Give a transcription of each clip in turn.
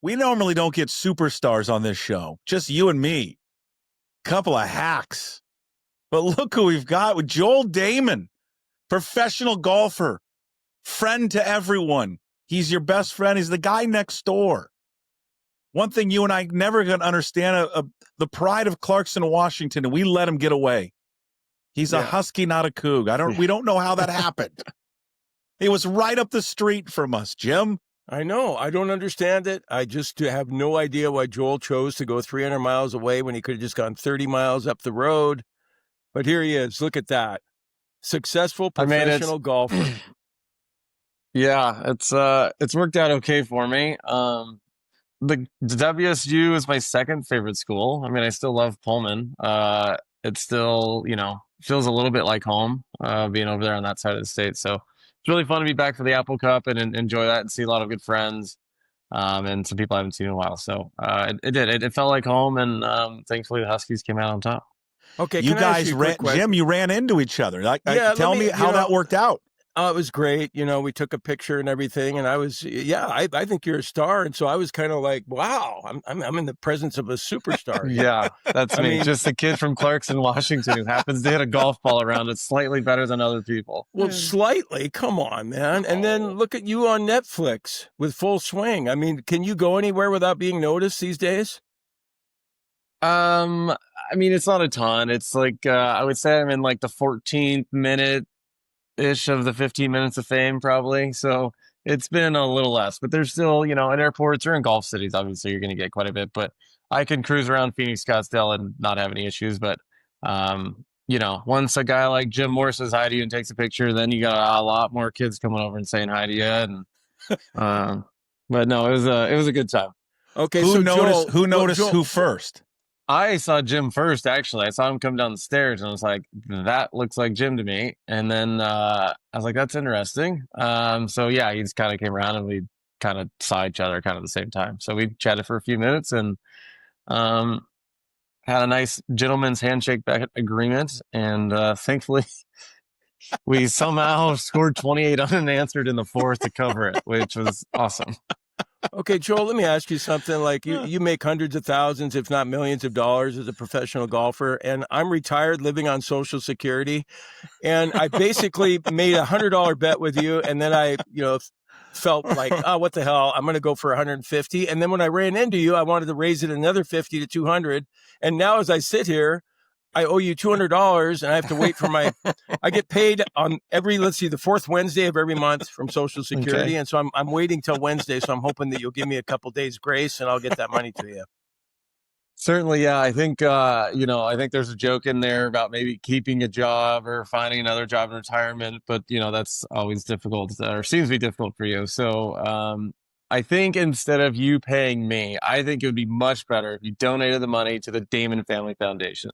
We normally don't get superstars on this show, just you and me. Couple of hacks. But look who we've got with Joel Dahmen, professional golfer, friend to everyone. He's your best friend. He's the guy next door. One thing you and I never going to understand, the pride of Clarkson, Washington, and we let him get away. He's a Husky, not a Coug. We don't know how that happened. It was right up the street from us, Jim. I know. I don't understand it. I just have no idea why Joel chose to go 300 miles away when he could have just gone 30 miles up the road. But here he is. Look at that. Successful professional golfer. Yeah, it's worked out okay for me. The WSU is my second favorite school. I mean, I still love Pullman. It still, feels a little bit like home, being over there on that side of the state. So it's really fun to be back for the Apple Cup and enjoy that and see a lot of good friends, and some people I haven't seen in a while. So it felt like home, and thankfully the Huskies came out on top. Okay, you guys Jim, you ran into each other. Tell me how that worked out. It was great. We took a picture and everything, and I was, I think you're a star. And so I was kind of like, wow, I'm in the presence of a superstar. Yeah, that's me. Just a kid from Clarkson, Washington, who happens to hit a golf ball around it slightly better than other people. Well, slightly. Come on, man. And then look at you on Netflix with Full Swing. I mean, can you go anywhere without being noticed these days? I mean, it's not a ton. It's like, I would say I'm in like the 14th minute-ish of the 15 minutes of fame, probably. So it's been a little less, but there's still, in airports or in golf cities, obviously you're going to get quite a bit, but I can cruise around Phoenix, Scottsdale and not have any issues. But, once a guy like Jim Moore says hi to you and takes a picture, then you got a lot more kids coming over and saying hi to you. And, but no, it was a good time. Okay. Who noticed who first? I saw Jim first, actually. I saw him come down the stairs, and I was like, that looks like Jim to me. And then I was like, that's interesting. So, yeah, he just kind of came around, and we kind of saw each other kind of at the same time. So we chatted for a few minutes and had a nice gentleman's handshake back agreement. And thankfully, we somehow scored 28 unanswered in the fourth to cover it, which was awesome. Okay, Joel, let me ask you something. Like you make hundreds of thousands, if not millions of dollars as a professional golfer, and I'm retired living on Social Security, and I basically made $100 bet with you, and then I, felt like, oh, what the hell, I'm going to go for 150, and then when I ran into you, I wanted to raise it another 50 to 200, and now as I sit here, I owe you $200 and I have to wait for I get paid on the fourth Wednesday of every month from Social Security. Okay. And so I'm waiting till Wednesday. So I'm hoping that you'll give me a couple days grace and I'll get that money to you. Certainly. Yeah. I think, I think there's a joke in there about maybe keeping a job or finding another job in retirement, but that's always difficult or seems to be difficult for you. So, I think instead of you paying me, I think it would be much better if you donated the money to the Dahmen Family Foundation.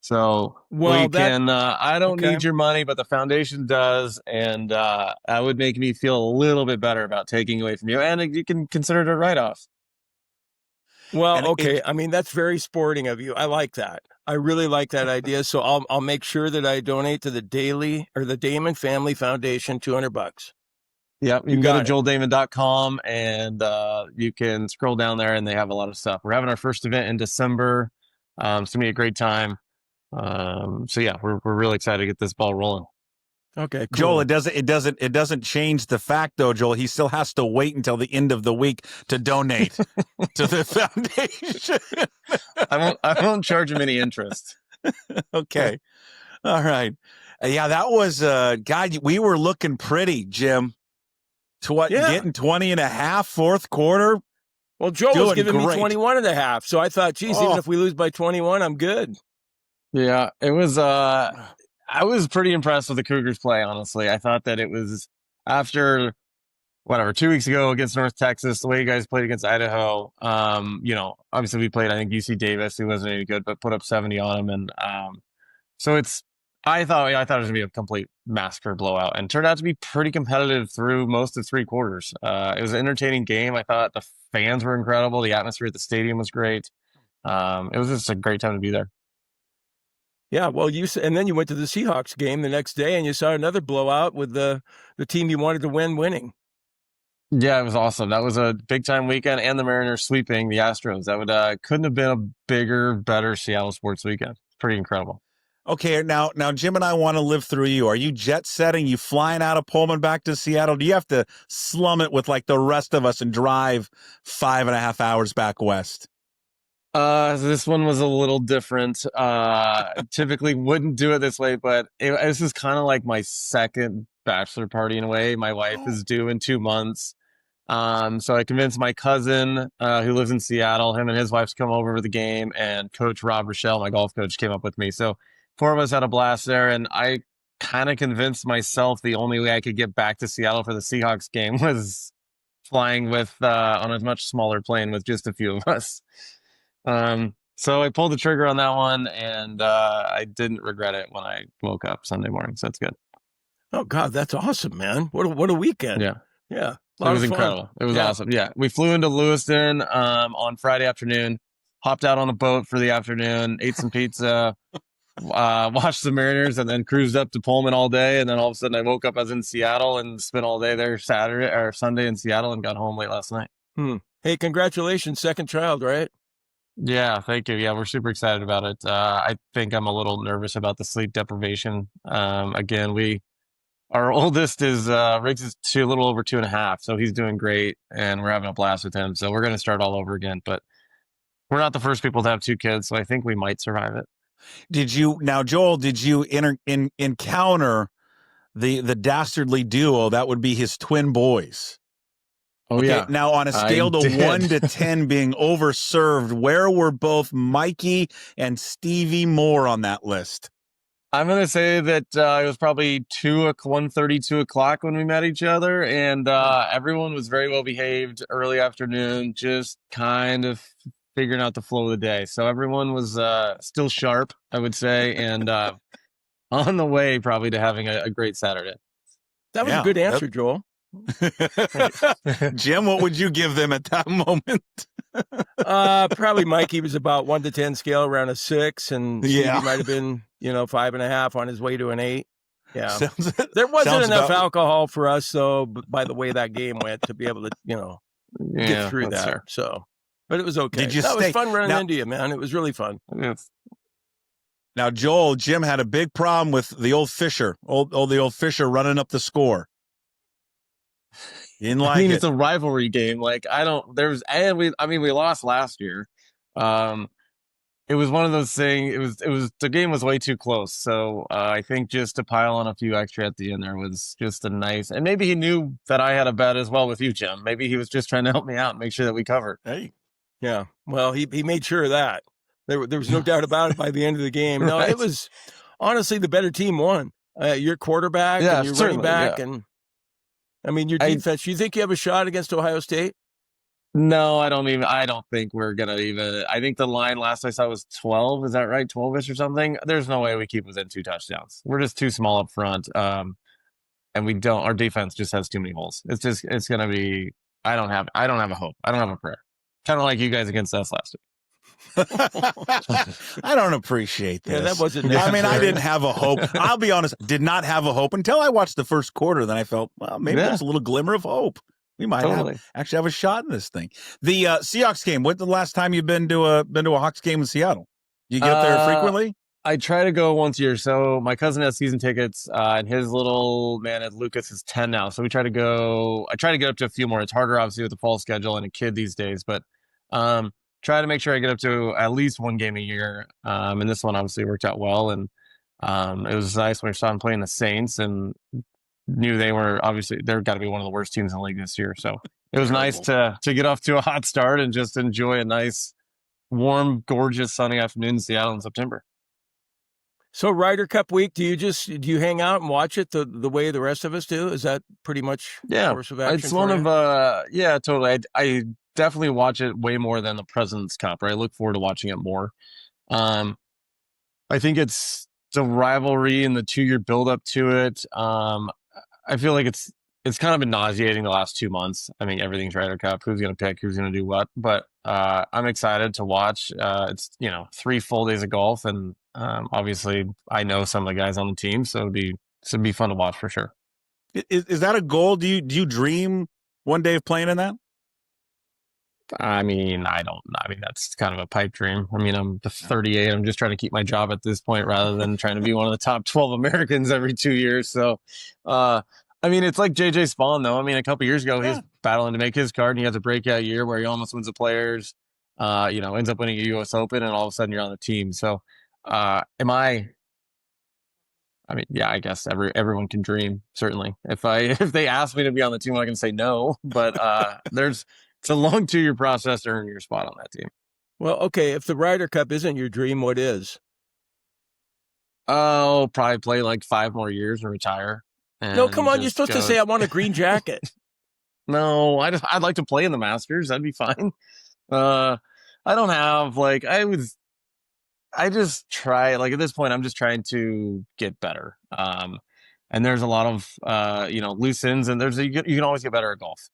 So I don't need your money, but the foundation does. And that would make me feel a little bit better about taking away from you. And you can consider it a write-off. Well, I mean, that's very sporting of you. I like that. I really like that idea. So I'll make sure that I donate to the Dahmen Family Foundation, $200. Yeah, you can go to joeldahmen.com and you can scroll down there and they have a lot of stuff. We're having our first event in December. It's going to be a great time. So yeah, we're really excited to get this ball rolling. Okay, cool. Joel, it doesn't change the fact though, Joel, he still has to wait until the end of the week to donate to the foundation. I won't charge him any interest. Okay. All right. Yeah, that was God, we were looking pretty, Jim. Getting 20 and a half, fourth quarter. Well, Joel was giving me 21 and a half. So I thought, geez, even if we lose by 21, I'm good. Yeah, it was, I was pretty impressed with the Cougars play, honestly. I thought that it was after, 2 weeks ago against North Texas, the way you guys played against Idaho, obviously we played, I think, UC Davis, who wasn't any good, but put up 70 on him. And so I thought it was going to be a complete massacre blowout and turned out to be pretty competitive through most of three quarters. It was an entertaining game. I thought the fans were incredible. The atmosphere at the stadium was great. It was just a great time to be there. Yeah, well, and then you went to the Seahawks game the next day and you saw another blowout with the team you wanted to win winning. Yeah, it was awesome. That was a big time weekend, and the Mariners sweeping the Astros. That would couldn't have been a bigger, better Seattle sports weekend. Pretty incredible. Okay, now Jim and I want to live through you. Are you jet setting? You flying out of Pullman back to Seattle? Do you have to slum it with like the rest of us and drive 5.5 hours back west? This one was a little different. Typically wouldn't do it this way, but this is kind of like my second bachelor party in a way. My wife is due in 2 months. So I convinced my cousin, who lives in Seattle, him and his wife to come over for the game, and Coach Rob Rochelle, my golf coach, came up with me. So 4 of us had a blast there, and I kind of convinced myself the only way I could get back to Seattle for the Seahawks game was flying with on a much smaller plane with just a few of us. So I pulled the trigger on that one, and I didn't regret it when I woke up Sunday morning. So that's good. Oh God, that's awesome, man! What a weekend! Yeah. It was incredible. It was awesome. Yeah, we flew into Lewiston on Friday afternoon, hopped out on a boat for the afternoon, ate some pizza, watched the Mariners, and then cruised up to Pullman all day. And then all of a sudden, I woke up. I was in Seattle and spent all day there Saturday or Sunday in Seattle, and got home late last night. Hey, congratulations, second child, right? Yeah, thank you. Yeah, we're super excited about it. I think I'm a little nervous about the sleep deprivation. Again, our oldest is Riggs is a little over 2.5, so he's doing great, and we're having a blast with him. So we're going to start all over again, but we're not the first people to have 2 kids, so I think we might survive it. Joel, did you encounter the dastardly duo that would be his twin boys? Oh, okay, yeah. Now, on a scale to 1 to 10 being overserved, where were both Mikey and Stevie Moore on that list? I'm going to say that it was probably 1:30, 2 o'clock when we met each other, and everyone was very well behaved early afternoon, just kind of figuring out the flow of the day. So everyone was still sharp, I would say, and on the way probably to having a great Saturday. That was a good answer, Joel. Jim, what would you give them at that moment? Probably Mikey was about 1 to 10 scale, around a 6, and Stevie might have been 5.5 on his way to an 8. Yeah, there wasn't enough alcohol for us, though. By the way that game went, to be able to get through that. Fair. So, but it was okay. That was fun running into you, man. It was really fun. Yes. Now, Joel, Jim had a big problem with the old Fisher, the old Fisher running up the score. It's a rivalry game. Like we lost last year. It was one of those things. The game was way too close. So I think just to pile on a few extra at the end there was just a nice. And maybe he knew that I had a bet as well with you, Jim. Maybe he was just trying to help me out and make sure that we covered. Hey, yeah. Well, he made sure of that. There was no doubt about it by the end of the game. No, It was honestly the better team won. Your quarterback and your running back and. I mean, your defense, you think you have a shot against Ohio State? No, I don't think we're going to even. I think the line last I saw was 12. Is that right? 12-ish or something? There's no way we keep within 2 touchdowns. We're just too small up front. And our defense just has too many holes. It's going to be, I don't have a hope. I don't have a prayer. Kind of like you guys against us last week. I don't appreciate this. Yeah, that wasn't necessary. I mean, I didn't have a hope. I'll be honest, did not have a hope until I watched the first quarter. Then I felt, well, maybe there's a little glimmer of hope. We might actually have a shot in this thing. The Seahawks game. When's the last time you've been to a Hawks game in Seattle? You get there frequently? I try to go once a year. So my cousin has season tickets, and his little man at Lucas is 10 now. So we try to go. I try to get up to a few more. It's harder, obviously, with the fall schedule and a kid these days, but try to make sure I get up to at least 1 game a year. And this one obviously worked out well. And it was nice when we saw him playing the Saints and knew they're got to be one of the worst teams in the league this year. So it was nice to get off to a hot start and just enjoy a nice, warm, gorgeous, sunny afternoon in Seattle in September. So Ryder Cup week, do you hang out and watch it the way the rest of us do? Is that pretty much course of action? It's one of totally. I definitely watch it way more than the President's Cup. Right? I look forward to watching it more. I think it's the rivalry and the 2-year build up to it. I feel like it's kind of been nauseating the last 2 months. I mean, everything's Ryder Cup. Who's going to pick? Who's going to do what? But I'm excited to watch. It's 3 full days of golf, and obviously I know some of the guys on the team, so it'd be fun to watch for sure. Is that a goal? Do you dream one day of playing in that? I mean, that's kind of a pipe dream. I mean, I'm 38. I'm just trying to keep my job at this point rather than trying to be one of the top 12 Americans every 2 years. So, I mean, it's like JJ Spawn, though. I mean, a couple years ago, he was battling to make his card, and he has a breakout year where he almost wins the Players, ends up winning a U.S. Open, and all of a sudden you're on the team. So, I mean, yeah, I guess everyone can dream, certainly. If they ask me to be on the team, I can say no. But it's a long 2-year process to earn your spot on that team. Well, okay, if the Ryder Cup isn't your dream, what is? I'll probably play like 5 more years and retire. No, come on, you're supposed to say I want a green jacket. No, I'd like to play in the Masters. That'd be fine. I don't have I just try, like, at this point, I'm just trying to get better. And there's a lot of, loose ends, and you can always get better at golf.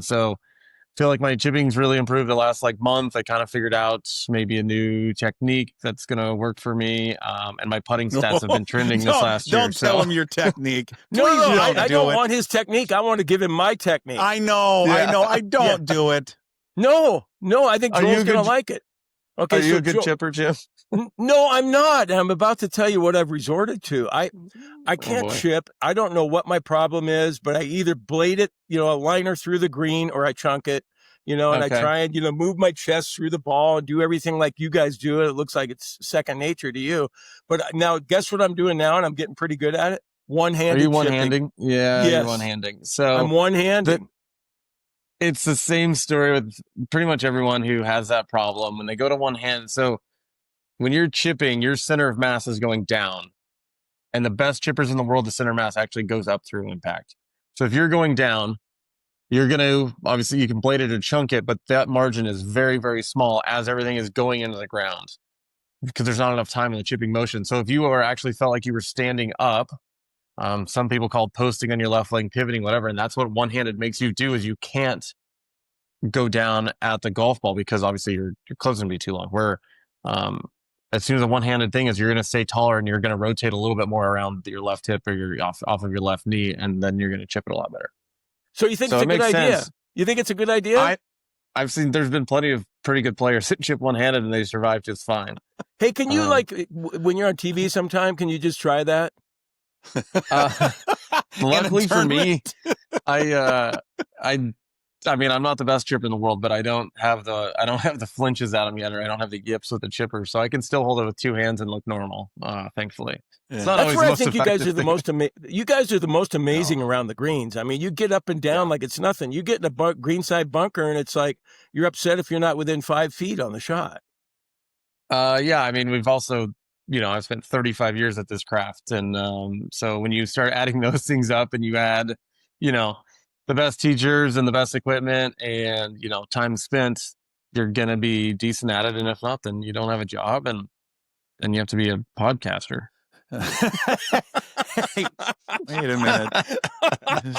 So I feel like my chipping's really improved the last month. I kind of figured out maybe a new technique that's going to work for me. And my putting stats have been trending this last year. Don't tell him your technique. No, I don't want his technique. I want to give him my technique. I know. I don't do it. No, I think Joel's going to like it. Okay, are you a good chipper, Jim? No, I'm not. I'm about to tell you what I've resorted to. I can't chip. I don't know what my problem is, but I either blade it, a liner through the green, or I chunk it, and I try and, move my chest through the ball and do everything like you guys do it. It looks like it's second nature to you. But now, guess what I'm doing now, and I'm getting pretty good at it? One-handed. Are you one-handing? Yeah, yes. You're one-handing. So I'm one-handed. It's the same story with pretty much everyone who has that problem when they go to one hand. So when you're chipping, your center of mass is going down, and the best chippers in the world, the center of mass actually goes up through impact. So if you're going down, you're going to, obviously you can blade it or chunk it, but that margin is very, very small as everything is going into the ground because there's not enough time in the chipping motion. So if you actually felt like you were standing up, some people call posting on your left leg, pivoting, whatever. And that's what one-handed makes you do, is you can't go down at the golf ball because obviously your club's going to be too long. Where as soon as a one-handed thing is, you're going to stay taller and you're going to rotate a little bit more around your left hip or your off of your left knee, and then you're going to chip it a lot better. So you think it's a good idea? Sense. You think it's a good idea? I've seen there's been plenty of pretty good players that chip one-handed and they survive just fine. Hey, can you when you're on TV sometime, can you just try that? Luckily for me, I mean, I'm not the best chipper in the world, but I don't have the flinches out of me yet, or I don't have the yips with the chipper, so I can still hold it with 2 hands and look normal. Thankfully, it's not that's always where the I think you guys are the most. You guys are the most amazing No. around the greens. I mean, you get up and down like it's nothing. You get in a greenside bunker, and it's like you're upset if you're not within 5 feet on the shot. Yeah, I mean, we've also, I've spent 35 years at this craft, and so when you start adding those things up, and you add, the best teachers and the best equipment and, time spent, you're going to be decent at it. And if not, then you don't have a job, and then you have to be a podcaster. Hey, wait a minute.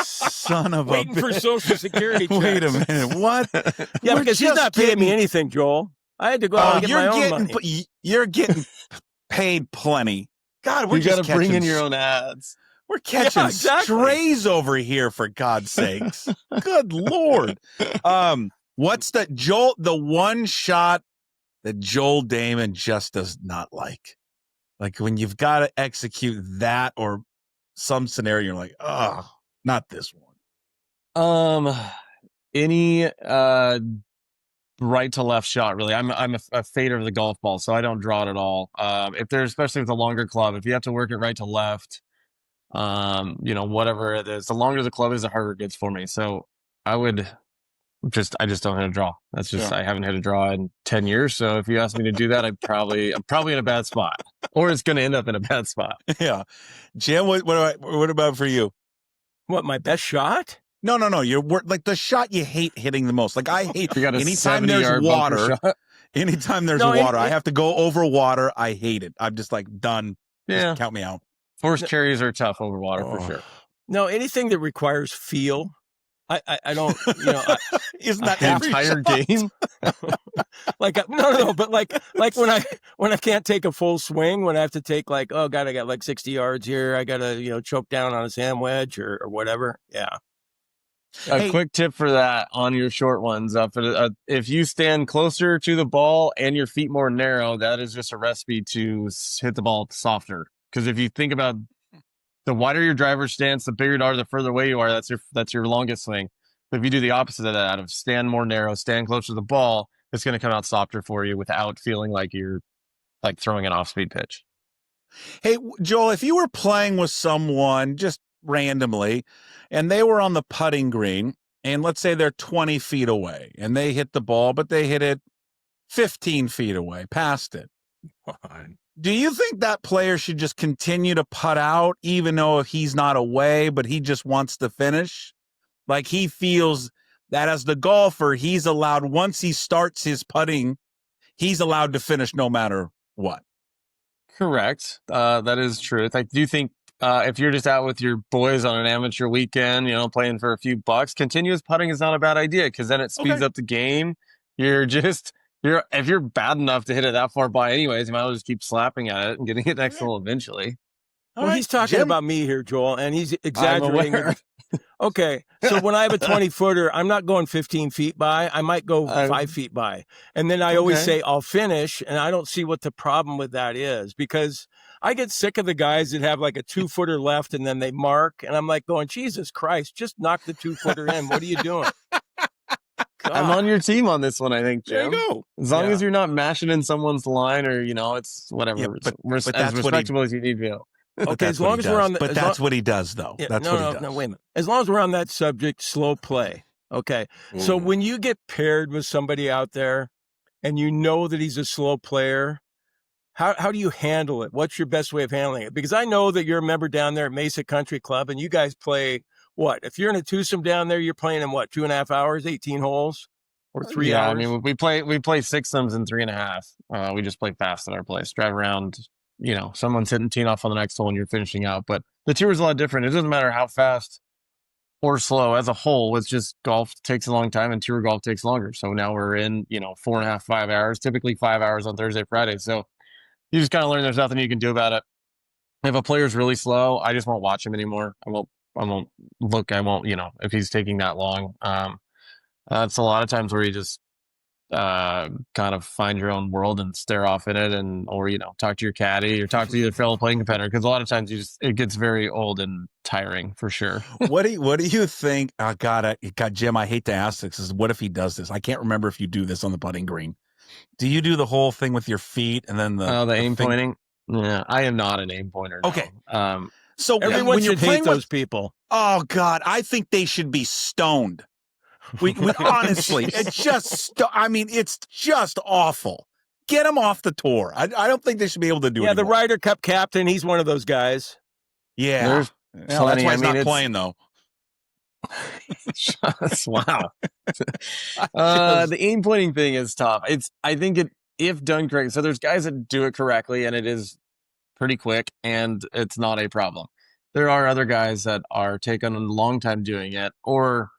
Son of Waiting a for Social Security checks. Wait a minute. What? Yeah, We're because he's just not paying me anything, Joel. I had to go out and get my own money. You're getting paid plenty. God, we're You just got to bring catching in your own ads. We're catching exactly. strays over here, for God's sakes. Good Lord. What's the one shot that Joel Dahmen just does not like? Like when you've got to execute that or some scenario, you're like, oh, not this one. Any right to left shot, really. I'm a fader of the golf ball, so I don't draw it at all. If there's, especially with a longer club, if you have to work it right to left, whatever it is, the longer the club is, the harder it gets for me. So I just don't hit a draw. That's just, I haven't hit a draw in 10 years. So if you ask me to do that, I'm probably in a bad spot, or it's going to end up in a bad spot. Yeah. Jim, what about for you? What, my best shot? No. You're like the shot you hate hitting the most. Like I hate anytime there's water. Anytime there's water, I have to go over water. I hate it. I'm just like done. Yeah. Just count me out. Forced cherries are tough over water for sure. No, anything that requires feel. I don't, isn't that the entire game? Like no, but like when I can't take a full swing, when I have to take I got like 60 yards here, I gotta choke down on a sand wedge or whatever. Yeah. A Hey, quick tip for that on your short ones. If you stand closer to the ball and your feet more narrow, that is just a recipe to hit the ball softer. Because if you think about the wider your driver's stance, the bigger you are, the further away you are. That's your longest swing. But if you do the opposite of that, of stand more narrow, stand closer to the ball, it's going to come out softer for you without feeling like you're like throwing an off-speed pitch. hey, Joel, if you were playing with someone just randomly and they were on the putting green and let's say they're 20 feet away and they hit the ball, but they hit it 15 feet away, past it. Do you think that player should just continue to putt out even though he's not away, but he just wants to finish? Like he feels that as the golfer, he's allowed, once he starts his putting, he's allowed to finish no matter what. Correct. That is true. I do think if you're just out with your boys on an amateur weekend, playing for a few bucks, continuous putting is not a bad idea because then it speeds up the game. If you're bad enough to hit it that far by anyways, you might as well just keep slapping at it and getting it next hole eventually. Well, he's talking about me here, Joel, and he's exaggerating. Okay, so when I have a 20-footer, I'm not going 15 feet by. I might go 5 feet by. And then I always say, I'll finish, and I don't see what the problem with that is because I get sick of the guys that have like a 2-footer left and then they mark, and I'm like going, Jesus Christ, just knock the 2-footer in. What are you doing? I'm on your team on this one, I think, Jim. There you go. As long as you're not mashing in someone's line or, it's whatever. Yeah, but as that's respectable as you need to be. Okay, as long as we're on the... But that's what he does, though. Yeah, that's what he does. No, wait a minute. As long as we're on that subject, slow play. Okay. So when you get paired with somebody out there and you know that he's a slow player, how do you handle it? What's your best way of handling it? Because I know that you're a member down there at Mesa Country Club and you guys play, what? If you're in a twosome down there, you're playing in what, 2.5 hours, 18 holes? Or 3 hours? Yeah, I mean, we play sixsomes in 3.5. We just play fast at our place. Drive around, someone's hitting teeing off on the next hole and you're finishing out. But the tour is a lot different. It doesn't matter how fast or slow as a whole. It's just golf takes a long time and tour golf takes longer. So now we're in, 4.5, 5 hours, typically 5 hours on Thursday, Friday. So you just kind of learn there's nothing you can do about it. If a player's really slow, I just won't watch him anymore. I won't look. I won't, if he's taking that long. That's a lot of times where you just kind of find your own world and stare off in it, or talk to your caddy or talk to your fellow playing competitor, because a lot of times it gets very old and tiring for sure. What do you think? Oh, God, Jim, I hate to ask this. What if he does this? I can't remember if you do this on the putting green. Do you do the whole thing with your feet and then the aim pointing? Yeah, I am not an aim pointer. No. Okay. So everyone should hate those people. Oh God, I think they should be stoned. We honestly, it's just awful. Get them off the tour. I don't think they should be able to do it. Yeah, the Ryder Cup captain, he's one of those guys. Yeah. That's why he's not playing, though. Wow. The aim pointing thing is tough. I think if done correctly. So there's guys that do it correctly, and it is pretty quick, and it's not a problem. There are other guys that are taking a long time doing it, or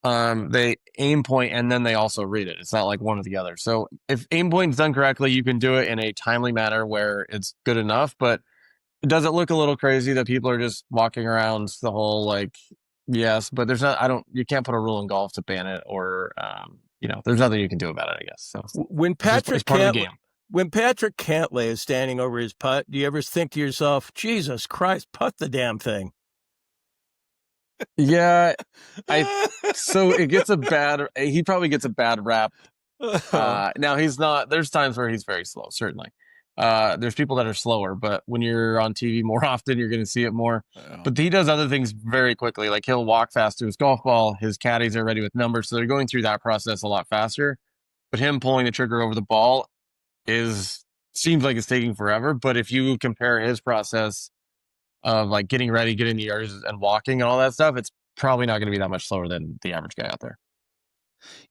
they aim point and then they also read it. It's not like one or the other. So if aim point is done correctly, you can do it in a timely manner where it's good enough. But does it look a little crazy that people are just walking around the whole yes, but there's not. You can't put a rule in golf to ban it, or there's nothing you can do about it, I guess. So when Patrick Cantlay is standing over his putt, do you ever think to yourself, Jesus Christ, putt the damn thing? Yeah, so it gets he probably gets a bad rap. Now he's not, there's times where he's very slow, certainly. There's people that are slower, but when you're on TV more often, you're going to see it more. But he does other things very quickly. Like he'll walk fast to his golf ball. His caddies are ready with numbers. So they're going through that process a lot faster. But him pulling the trigger over the ball seems like it's taking forever. But if you compare his process of getting ready, getting the yards and walking and all that stuff, it's probably not going to be that much slower than the average guy out there.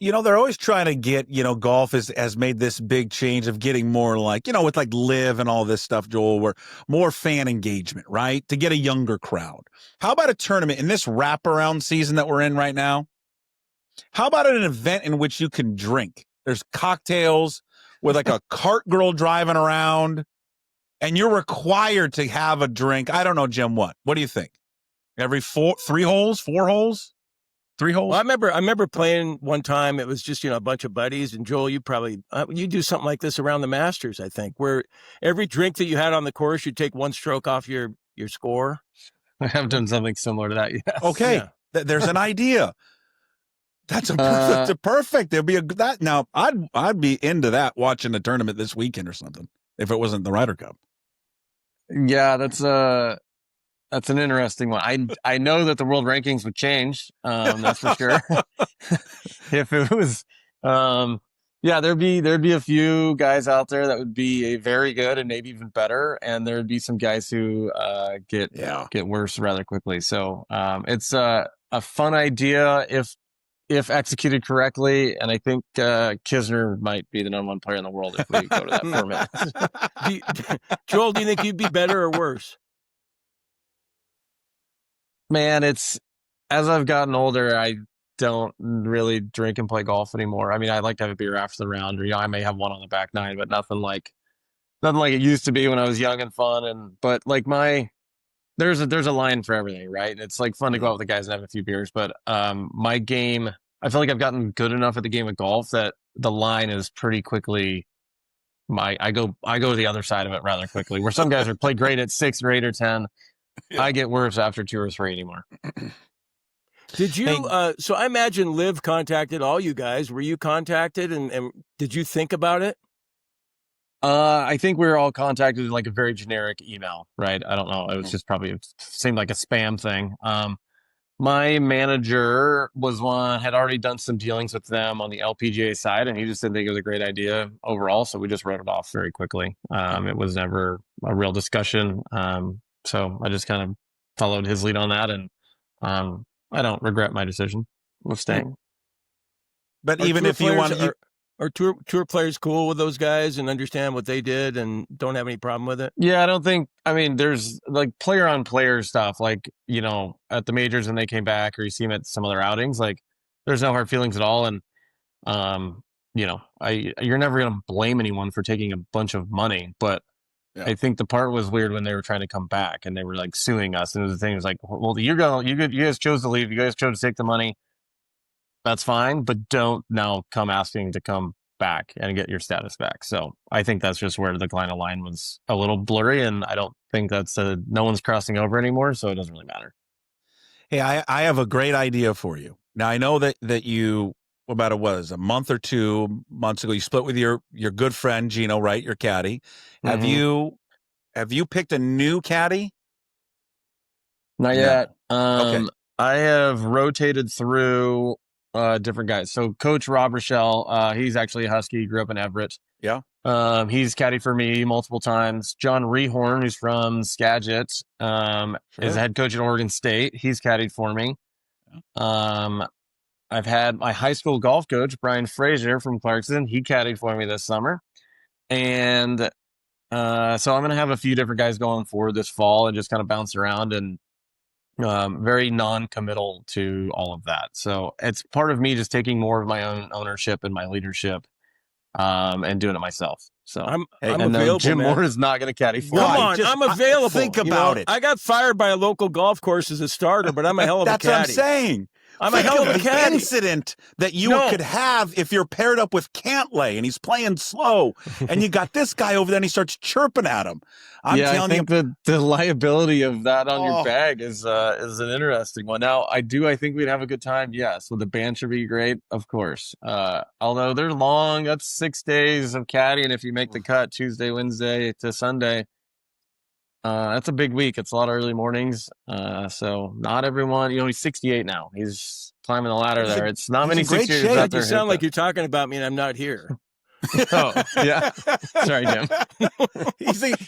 They're always trying to get, golf has made this big change of getting more with live and all this stuff, Joel, where more fan engagement, right? To get a younger crowd. How about a tournament in this wraparound season that we're in right now? How about an event in which you can drink? There's cocktails with a cart girl driving around, and you're required to have a drink. I don't know, Jim, what do you think? Every 4 holes? 3 holes? Well, I remember playing one time. It was just, a bunch of buddies. And Joel, you probably, you do something like this around the Masters, I think, where every drink that you had on the course, you'd take 1 stroke off your score. I have done something similar to that. Yes. Okay. Yeah. There's an idea. That's a perfect. There'd be now I'd be into that, watching a tournament this weekend or something, if it wasn't the Ryder Cup. Yeah, that's an interesting one. I know that the world rankings would change. That's for sure. If it was, there'd be a few guys out there that would be very good and maybe even better, and there'd be some guys who get worse rather quickly. So it's a fun idea if executed correctly, and I think Kisner might be the #1 player in the world if we go to that format. Joel, do you think you'd be better or worse? Man, as I've gotten older, I don't really drink and play golf anymore. I mean, I like to have a beer after the round, or I may have one on the back nine, but nothing like it used to be when I was young and fun. But like there's a line for everything, right? It's like fun to go out with the guys and have a few beers, but my game, I feel like I've gotten good enough at the game of golf that the line is pretty quickly. I go to the other side of it rather quickly. Where some guys play great at 6 or 8 or 10. Yeah. I get worse after 2 or 3 anymore. Did you, so I imagine Liv contacted all you guys. Were you contacted and did you think about it? I think we were all contacted in like a very generic email, right? I don't know. It was just probably, it seemed like a spam thing. My manager had already done some dealings with them on the LPGA side, and he just didn't think it was a great idea overall. So we just wrote it off very quickly. It was never a real discussion. So I just kind of followed his lead on that, and I don't regret my decision of staying. But even if you want to, are tour players cool with those guys and understand what they did and don't have any problem with it? Yeah, I don't think. I mean, there's like player on player stuff, like at the majors when they came back, or you see them at some of their outings. Like, there's no hard feelings at all, and you're never gonna blame anyone for taking a bunch of money, but. Yeah. I think the part was weird when they were trying to come back and they were like suing us. And the thing was like, well, you guys chose to leave. You guys chose to take the money. That's fine, but don't now come asking to come back and get your status back. So I think that's just where the line was a little blurry, and I don't think no one's crossing over anymore, so it doesn't really matter. Hey, I have a great idea for you. Now I know that you about a month or 2 months ago, you split with your good friend Gino, right? Your caddy. Mm-hmm. Have you picked a new caddy? Not yet. Okay. I have rotated through different guys. So Coach Rob Rochelle, he's actually a Husky. He grew up in Everett. Yeah. He's caddied for me multiple times. John Rehorn, who's from Skagit, is the head coach at Oregon State. He's caddied for me. Yeah. I've had my high school golf coach, Brian Frazier from Clarkson. He caddied for me this summer. And so I'm going to have a few different guys going forward this fall and just kind of bounce around, and very non-committal to all of that. So it's part of me just taking more of my own ownership and my leadership and doing it myself. So I'm available. Jim Moore is not going to caddy for me. Come on, I'm available. Think about it. I got fired by a local golf course as a starter, but I'm a hell of a caddy. That's what I'm saying. I'm a hell of a caddy. Incident that you could have if you're paired up with Cantlay and he's playing slow, and you got this guy over there and he starts chirping at him. I think the liability of that on your bag is an interesting one. Now, I think we'd have a good time. Yes, would the band should be great, of course. Although they're long, that's 6 days of caddying. If you make the cut Tuesday, Wednesday to Sunday. That's a big week. It's a lot of early mornings. So not everyone, he's 68 now. He's climbing the ladder there. It's not many 68s out there. You sound like you're talking about me and I'm not here. Oh, yeah. Sorry, Jim.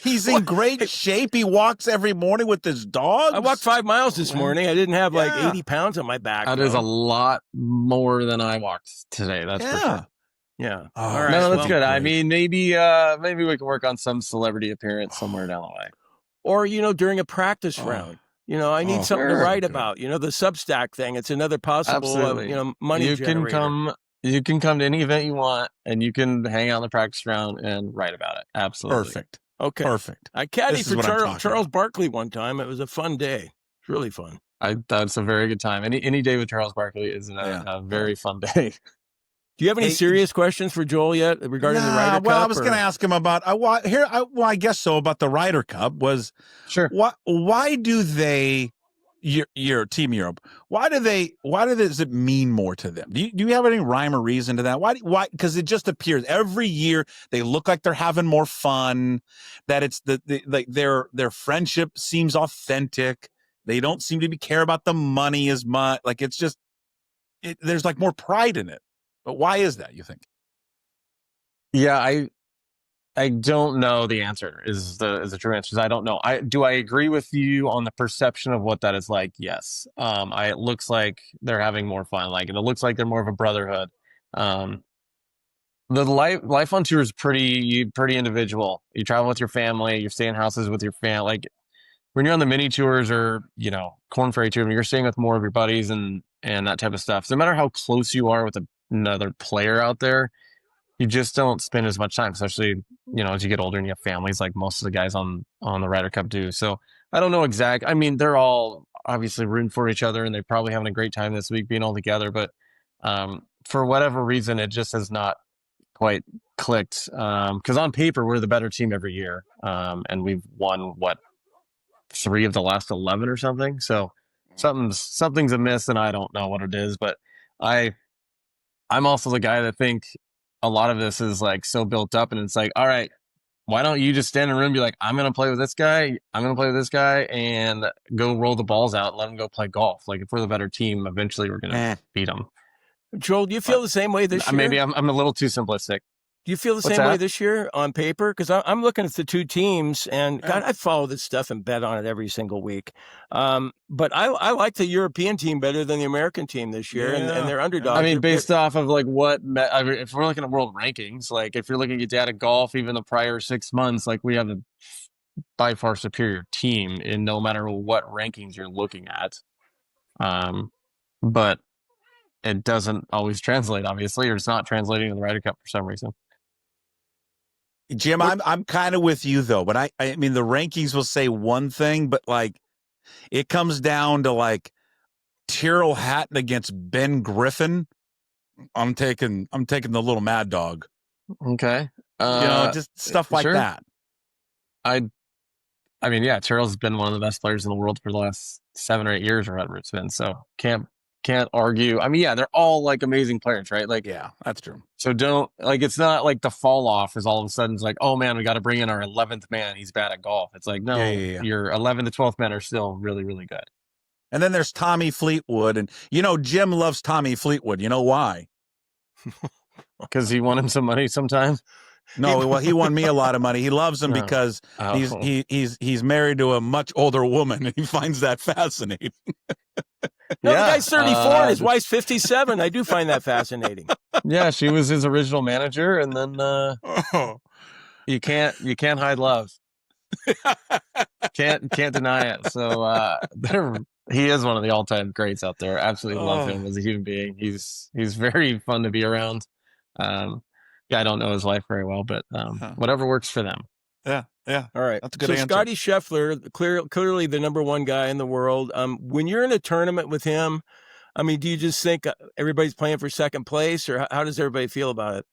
He's in great shape. He walks every morning with his dogs. I walked 5 miles this morning. I didn't have like 80 pounds on my back. That is a lot more than I walked today. That's for sure. Yeah. All right. No, that's good. Great. I mean, maybe we can work on some celebrity appearance somewhere down the way. Or, during a practice round, I need something to write about, the Substack thing. It's another possible, money generator. You can come to any event you want, and you can hang out in the practice round and write about it. Absolutely. Perfect. Okay. Perfect. I caddied for Charles Barkley one time. It was a fun day. It's really fun. That's a very good time. Any day with Charles Barkley is a very fun day. Do you have any serious questions for Joel yet regarding the Ryder Cup? Well, I was going to ask him about I guess so, about the Ryder Cup. Was sure. Why do they? Your Team Europe. Why does it mean more to them? Do you have any rhyme or reason to that? Why? Because it just appears every year they look like they're having more fun. That it's like their friendship seems authentic. They don't seem to care about the money as much. Like it's just there's like more pride in it. But why is that, you think? Yeah, I don't know the answer is the true answer. I don't know. Do I agree with you on the perception of what that is like? Yes. It looks like they're having more fun. Like, and it looks like they're more of a brotherhood. The life on tour is pretty individual. You travel with your family, you're staying in houses with your family. Like when you're on the mini tours or, Corn Ferry Tour, you're staying with more of your buddies and that type of stuff. So no matter how close you are with another player out there, you just don't spend as much time, especially, as you get older and you have families like most of the guys on the Ryder Cup do. So I don't know I mean, they're all obviously rooting for each other and they're probably having a great time this week being all together. But for whatever reason, it just has not quite clicked. Because on paper, we're the better team every year. And we've won, 3 of the last 11 or something. So something's amiss and I don't know what it is. But I'm also the guy that think a lot of this is like so built up and it's like, all right, why don't you just stand in a room and be like, I'm going to play with this guy. I'm going to play with this guy and go roll the balls out and let them go play golf. Like if we're the better team, eventually we're going to beat them. Joel, do you feel the same way this year? Maybe I'm a little too simplistic. Do you feel the same way this year on paper? Because I'm looking at the two teams, and God, I follow this stuff and bet on it every single week. But I like the European team better than the American team this year, and they're underdogs. I mean, based off of like if we're looking at world rankings, like if you're looking at data golf, even the prior 6 months, like we have a by far superior team in no matter what rankings you're looking at. But it doesn't always translate, obviously, or it's not translating to the Ryder Cup for some reason. Jim, I'm kind of with you though, but I mean the rankings will say one thing, but like it comes down to like Tyrrell Hatton against Ben Griffin. I'm taking the little mad dog. Okay, just stuff like that. I mean, yeah, Tyrrell's been one of the best players in the world for the last 7 or 8 years, or whatever it's been. So can't argue. I mean, yeah, they're all like amazing players, right? Like, yeah, that's true. So it's not like the fall off is all of a sudden it's like, oh man, we got to bring in our 11th man. He's bad at golf. It's like, no, your 11th to 12th men are still really, really good. And then there's Tommy Fleetwood. And, Jim loves Tommy Fleetwood. You know why? Because he won him some money sometimes. No, well, he won me a lot of money. He loves him because he's married to a much older woman, and he finds that fascinating. No, the guy's 34 and his wife's 57. I do find that fascinating. Yeah, she was his original manager, and then you can't hide love. Can't deny it. So he is one of the all-time greats out there. Absolutely love him as a human being. He's very fun to be around. I don't know his life very well, but whatever works for them. Yeah. All right. That's a good answer. Scotty Scheffler, clearly the number one guy in the world. When you're in a tournament with him, I mean, do you just think everybody's playing for second place, or how does everybody feel about it?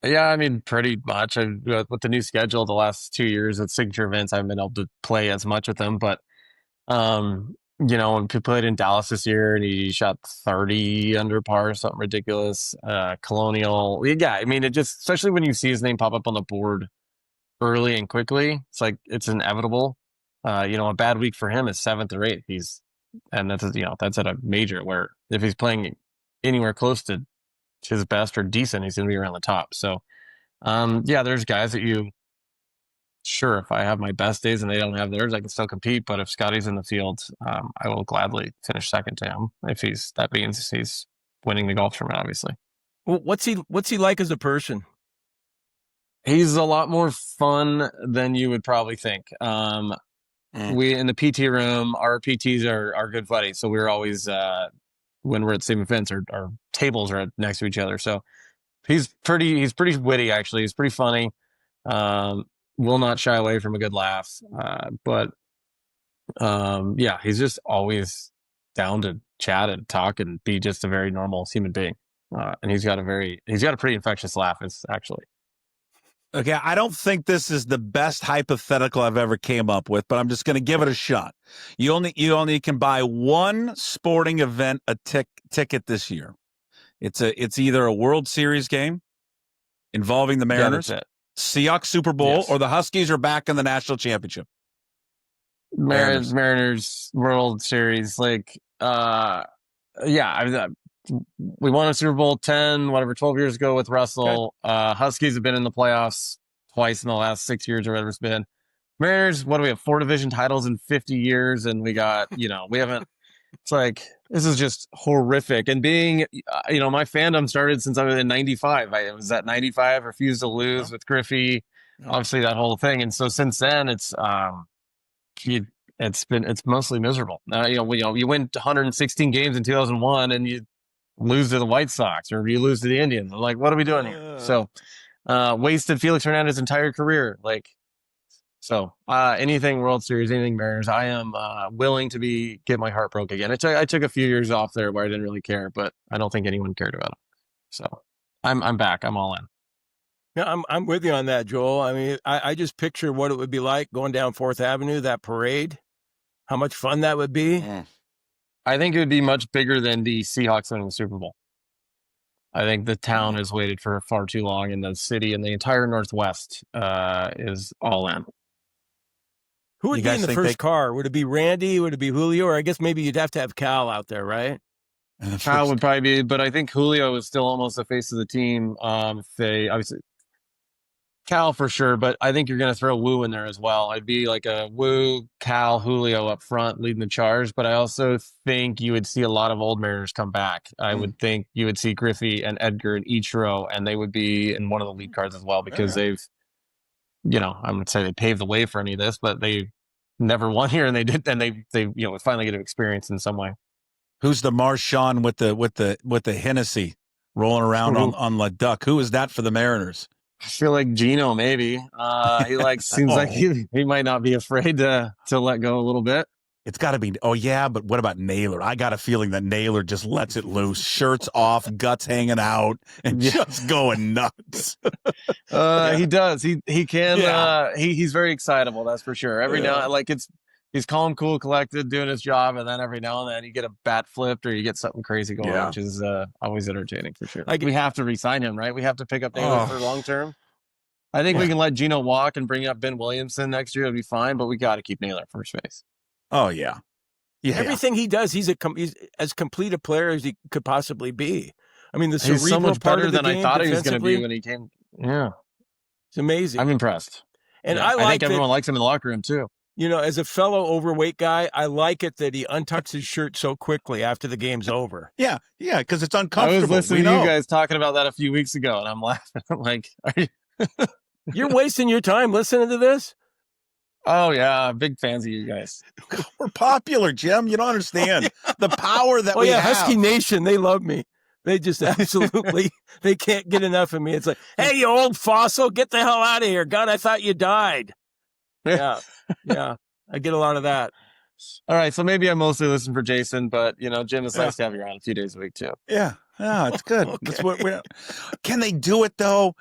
Yeah, I mean, pretty much. With the new schedule the last 2 years at signature events, I haven't been able to play as much with him. But, when he played in Dallas this year and he shot 30 under par, something ridiculous. Colonial. Yeah, I mean, it just, especially when you see his name pop up on the board early and quickly, it's like it's inevitable. A bad week for him is 7th or 8th. That's at a major where if he's playing anywhere close to his best or decent, he's going to be around the top. So, there's guys that if I have my best days and they don't have theirs, I can still compete. But if Scotty's in the field, I will gladly finish second to him that means he's winning the golf tournament, obviously. Well, what's he like as a person? He's a lot more fun than you would probably think. We in the PT room, our PTs are good buddies. So we're always, when we're at the same events, our tables are next to each other. So he's pretty witty, actually. He's pretty funny. Will not shy away from a good laugh. But Yeah, he's just always down to chat and talk and be just a very normal human being. And he's got a pretty infectious laugh. It's actually. Okay, I don't think this is the best hypothetical I've ever came up with, but I'm just going to give it a shot. You only can buy one sporting event ticket this year. It's either a World Series game involving the Mariners, Seahawks Super Bowl, or the Huskies are back in the national championship. Mariners World Series, like, yeah, we won a Super Bowl 12 years ago with Russell. Okay. Huskies have been in the playoffs twice in the last 6 years or whatever it's been. Mariners, what do we have? 4 division titles in 50 years, and we got, we haven't. It's like, this is just horrific. And being, my fandom started since I was in 95. I was at 95, refused to lose with Griffey, obviously that whole thing. And so since then, it's mostly miserable. You win 116 games in 2001, and you lose to the White Sox or you lose to the Indians. I'm like, what are we doing here? So, wasted Felix Hernandez's entire career. Anything World Series, anything Mariners, I am willing to get my heart broke again. I took a few years off there where I didn't really care, but I don't think anyone cared about it. So I'm back. I'm all in. Yeah, I'm with you on that, Joel. I mean, I just picture what it would be like going down 4th Avenue, that parade, how much fun that would be. I think it would be much bigger than the Seahawks winning the Super Bowl. I think the town has waited for far too long, and the city and the entire Northwest is all in. Who would be in the first car? Would it be Randy? Would it be Julio? Or I guess maybe you'd have to have Cal out there, right? Cal would probably be, but I think Julio is still almost the face of the team. Obviously Cal for sure, but I think you're going to throw Woo in there as well. I'd be like a Woo, Cal, Julio up front leading the charge, but I also think you would see a lot of old Mariners come back. I would think you would see Griffey and Edgar and Ichiro, and they would be in one of the lead cards as well because they've, I would say they paved the way for any of this, but they never won here, and they did, and they finally get to experience in some way. Who's the Marshawn with the Hennessy rolling around on the duck? Who is that for the Mariners? I feel like Gino, maybe. He seems like he might not be afraid to let go a little bit. It's got to be. Oh yeah, but what about Naylor? I got a feeling that Naylor just lets it loose, shirts off, guts hanging out, and just going nuts. He does. He can. Yeah. He's very excitable. That's for sure. Every now, he's calm, cool, collected, doing his job, and then every now and then you get a bat flipped or you get something crazy going on, which is always entertaining for sure. We have to re-sign him, right? We have to pick up Naylor for long term. I think we can let Gino walk and bring up Ben Williamson next year. It'll be fine, but we got to keep Naylor at first base. Oh yeah. Everything he does, he's as complete a player as he could possibly be. I mean, he's so much better than I thought he was going to be when he came. Yeah, it's amazing. I'm impressed, and I think everyone likes him in the locker room too. As a fellow overweight guy, I like it that he untucks his shirt so quickly after the game's over. Yeah, because it's uncomfortable. I was listening to you guys talking about that a few weeks ago, and I'm laughing. I'm like, are you? You're wasting your time listening to this? Oh, yeah. Big fans of you guys. We're popular, Jim. You don't understand the power that we have. Husky Nation, they love me. They just absolutely, they can't get enough of me. It's like, hey, you old fossil, get the hell out of here. God, I thought you died. Yeah. I get a lot of that. All right. So maybe I mostly listen for Jason, but, Jim, it's nice to have you around a few days a week, too. Yeah. Yeah, it's good. Okay. That's what can they do it, though?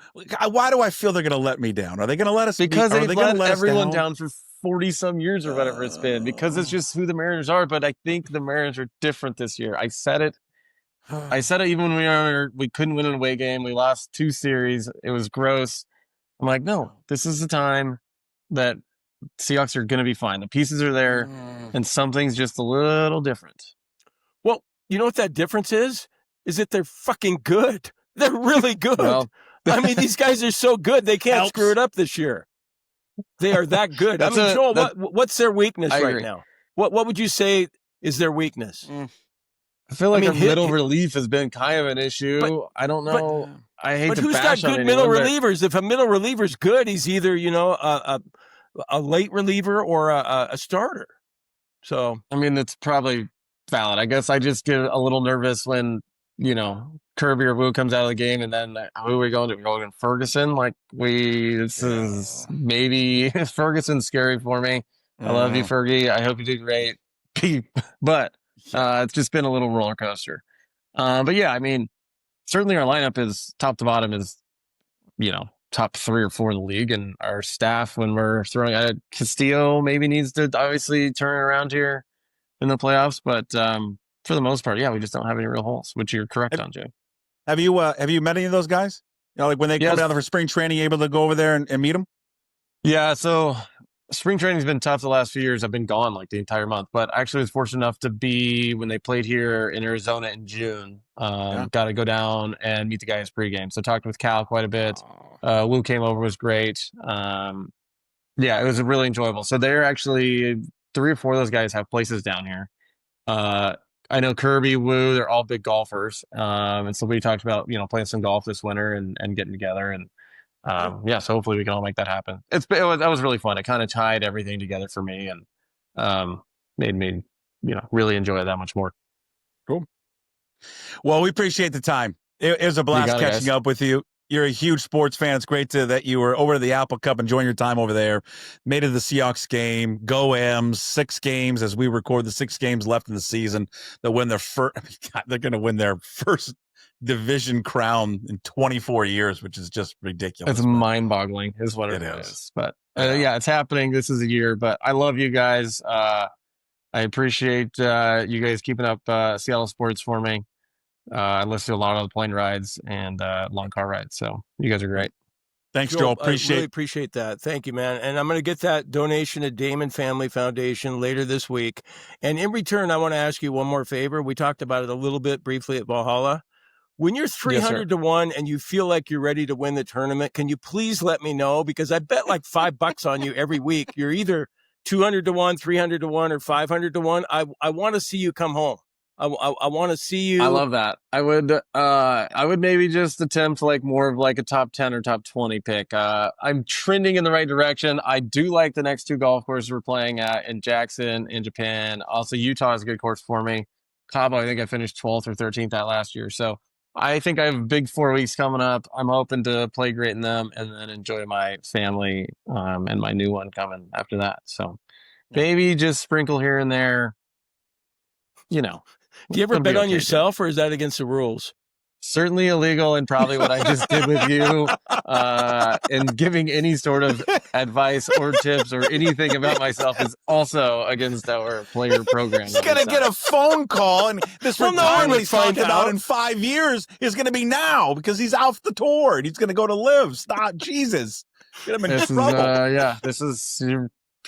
Why do I feel they're going to let me down? Are they going to let us Because they've let everyone down for 40-some years or whatever it's been, because it's just who the Mariners are. But I think the Mariners are different this year. I said it even when we couldn't win an away game. We lost 2 series. It was gross. I'm like, no, this is the time that Seahawks are going to be fine. The pieces are there, and something's just a little different. Well, you know what that difference is? Is that they're fucking good. They're really good. Well, I mean, these guys are so good, they can't screw it up this year. They are that good. Joel, what's their weakness right now? What would you say is their weakness? I feel like our middle relief has been kind of an issue. I don't know. I hate to who's bash got good middle relievers? If a middle reliever's good, he's either, a late reliever or a starter. So, I mean, it's probably valid. I guess I just get a little nervous when, Kirby or Woo comes out of the game, and then who are we going to? We're going to Ferguson. Maybe Ferguson's scary for me. I love you, Fergie. I hope you do great. But it's just been a little roller coaster. But yeah, I mean, certainly our lineup is top to bottom is, top 3 or 4 in the league. And our staff, when we're throwing at Castillo, maybe needs to obviously turn it around here in the playoffs. But for the most part, yeah, we just don't have any real holes, which you're correct on, Jay. Have you met any of those guys? Like when they come down for spring training, able to go over there and meet them? Yeah, so spring training's been tough the last few years. I've been gone like the entire month, but I actually was fortunate enough to be when they played here in Arizona in June. Got to go down and meet the guys pregame. So talked with Cal quite a bit. Lou came over, was great. Yeah, it was really enjoyable. So they're actually 3 or 4 of those guys have places down here. I know Kirby, Woo, they're all big golfers. And so we talked about, playing some golf this winter and getting together. And so hopefully we can all make that happen. That was really fun. It kind of tied everything together for me and made me, really enjoy it that much more. Cool. Well, we appreciate the time. It was a blast catching up with you. You're a huge sports fan. It's great that you were over to the Apple Cup, enjoying your time over there. Made it to the Seahawks game. Go M's. 6 games as we record. The 6 games left in the season. They'll win their first. They're going to win their first division crown in 24 years, which is just ridiculous. It's mind-boggling, is what it is. But it's happening. This is a year. But I love you guys. I appreciate you guys keeping up Seattle sports for me. I listen to a lot of the plane rides and long car rides. So you guys are great. Thanks, Joel. I really appreciate that. Thank you, man. And I'm going to get that donation to Dahmen Family Foundation later this week. And in return, I want to ask you one more favor. We talked about it a little bit briefly at Valhalla. When you're 300 to 1 and you feel like you're ready to win the tournament, can you please let me know? Because I bet like $5 on you every week. You're either 200 to 1, 300 to 1, or 500 to 1. I want to see you come home. I want to see you. I love that. I would maybe just attempt like more of like a top 10 or top 20 pick. I'm trending in the right direction. I do like the next 2 golf courses we're playing at in Jackson, in Japan. Also, Utah is a good course for me. Cabo, I think I finished 12th or 13th that last year. So I think I have a big 4 weeks coming up. I'm hoping to play great in them and then enjoy my family and my new one coming after that. So maybe just sprinkle here and there, Do you ever bet on yourself, or is that against the rules? Certainly illegal, and probably what I just did with you. And giving any sort of advice or tips or anything about myself is also against our player program. He's going to get a phone call, and this retirement he's talking about in 5 years is going to be now because he's off the tour and he's going to go to live. Stop, Jesus. Get him in trouble. This is...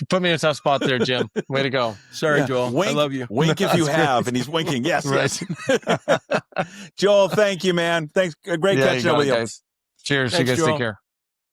You put me in a tough spot there, Jim. Way to go. Sorry, Joel. Wink, I love you. Wink if you have. And he's winking. Yes, yes. Joel, thank you, man. Thanks. Great catching up with you. Guys. Cheers. Thanks, you guys Joel. take care.